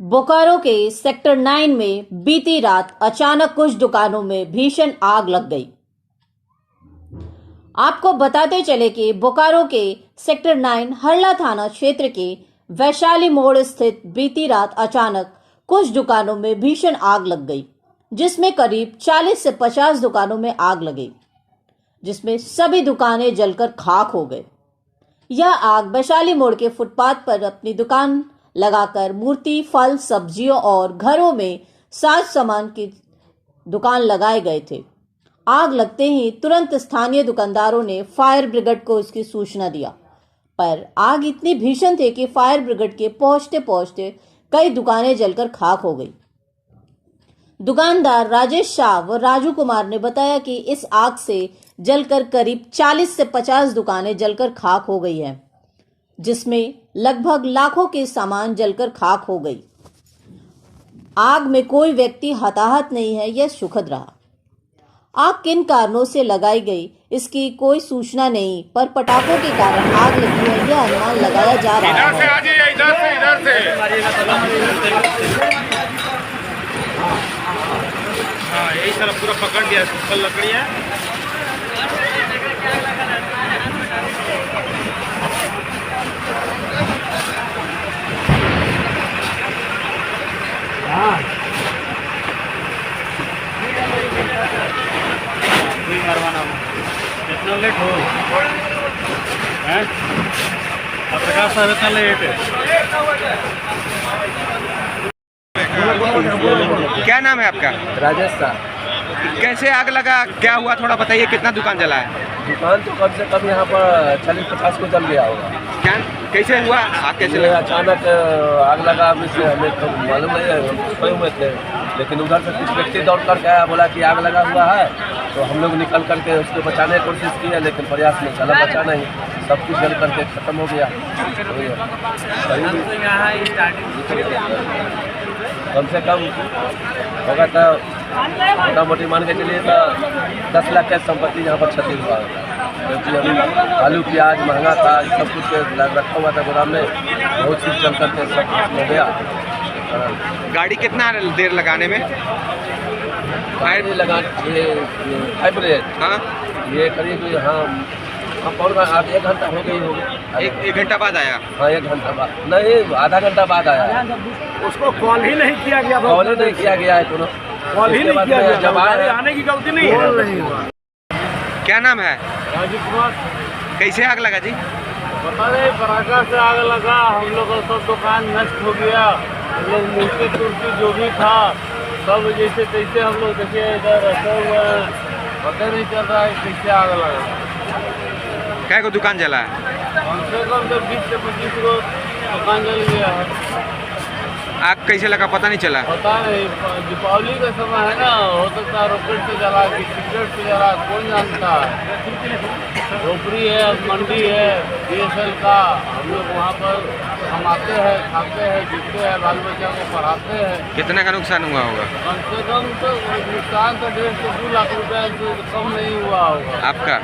बोकारो के सेक्टर 9 में बीती रात अचानक कुछ दुकानों में भीषण आग लग गई। आपको बताते चले कि बोकारो के सेक्टर 9 हरला थाना क्षेत्र के वैशाली मोड़ स्थित बीती रात अचानक कुछ दुकानों में भीषण आग लग गई, जिसमें करीब 40 से 50 दुकानों में आग लगी, जिसमें सभी दुकानें जलकर खाक हो गए। यह आग वैशाली मोड़ के फुटपाथ पर अपनी दुकान लगाकर मूर्ति, फल, सब्जियों और घरों में साज सामान की दुकान लगाए गए थे। आग लगते ही तुरंत स्थानीय दुकानदारों ने फायर ब्रिगेड को इसकी सूचना दिया, पर आग इतनी भीषण थी कि फायर ब्रिगेड के पहुंचते पहुंचते कई दुकानें जलकर खाक हो गई। दुकानदार राजेश शाह व राजू कुमार ने बताया कि इस आग से जलकर करीब 40 से 50 दुकानें जलकर खाक हो गई हैं, जिसमें लगभग लाखों के सामान जलकर खाक हो गई। आग में कोई व्यक्ति हताहत नहीं है, यह सुखद रहा। आग किन कारणों से लगाई गई इसकी कोई सूचना नहीं, पर पटाखों के कारण आग लगी है, यह अनुमान लगाया जा रहा है। इधर से हाँ, यही तरफ पूरा पकड़ दिया, लकड़ियाँ कितना लेट हो हैं? पत्रकार साहब इतना लेट है। क्या नाम है आपका? राजेश साहब। कैसे आग लगा, क्या हुआ, थोड़ा बताइए। कितना दुकान जला है? दुकान तो कम से कम यहाँ पर 40-50 को जल गया होगा। क्या कैसे हुआ, आग कैसे ये लगा? अचानक आग लगा, हमें तो मालूम नहीं है, हम सोए हुए थे, लेकिन उधर से कुछ व्यक्ति दौड़ कर गया, बोला कि आग लगा हुआ है, तो हम लोग निकल करके उसको बचाने की कोशिश की है, लेकिन प्रयास में चला, बचा नहीं, सब कुछ जल करके ख़त्म हो गया। कम से कम होगा तो मोटा मोटी मान के चलिए तो 10 लाख का संपत्ति यहाँ पर क्षति हुआ है, क्योंकि अभी आलू प्याज महंगा था, सब कुछ रखा हुआ था गोदाम में, बहुत चीज़ चल करके सब कुछ हो गया। गाड़ी कितना देर लगाने में? गाड़ी लगा ये हाइब्रिड, हाँ, ये करीब हाँ कौन आप 1 घंटा हो गई होगी। एक घंटा बाद आया? हाँ, 1 घंटा बाद नहीं, आधा घंटा बाद आया। उसको कॉल ही नहीं किया गया, कॉल ही नहीं किया गया है, कोनो कॉल ही नहीं किया गया, जब आने की गलती नहीं है। क्या नाम है? राजू कुमार। कैसे आग लगा जी? पता नहीं, पराठा से आग लगा, हम लोग का सब दुकान नष्ट हो गया, हम लोग मूर्ति तुर्ती जो भी था सब जैसे तैसे हम लोग देखिए इधर रखे हुए हैं, पता नहीं चल रहा है कैसे आग लगा। क्या को दुकान जला है? कम से कम तो 20 से 25 को दुकान जल गया है। आग कैसे लगा पता नहीं चला? पता नहीं, दीपावली का समय है ना, हो सकता है रॉकेट से जला कि सिगरेट से जला, कौन जानता है। झोपड़ी है, मंडी है DSL का, हम लोग वहाँ पर कमाते हैं, खाते हैं, जीते हैं, बाल बच्चा को पढ़ाते हैं। कितना का नुकसान हुआ होगा? कम से कम तो नुकसान तो 1.5 से 2 लाख रुपया से कम नहीं हुआ होगा। आपका?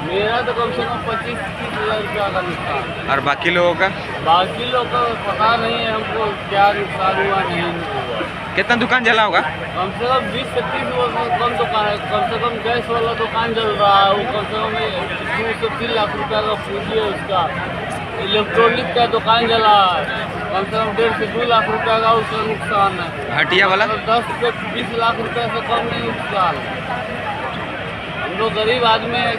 मेरा तो कम से कम 25-30 हज़ार रुपया का नुकसान। और बाकी लोगों का? बाकी लोग का पता नहीं है हमको क्या नुकसान हुआ नहीं हुआ। कितना दुकान जला होगा? कम से कम 20 से 30 कम दुकान है, कम से कम गैस वाला दुकान चल रहा है, वो कम से कम 2 से 3 लाख रुपया का पूंजी है उसका। इलेक्ट्रॉनिक का दुकान जला है, कम से कम 1.5 से 2 लाख रुपया का उसका नुकसान है। हटिया वाला? 10 से 20 लाख रुपया से कम नहीं नुकसान है। हम लोग गरीब आदमी है।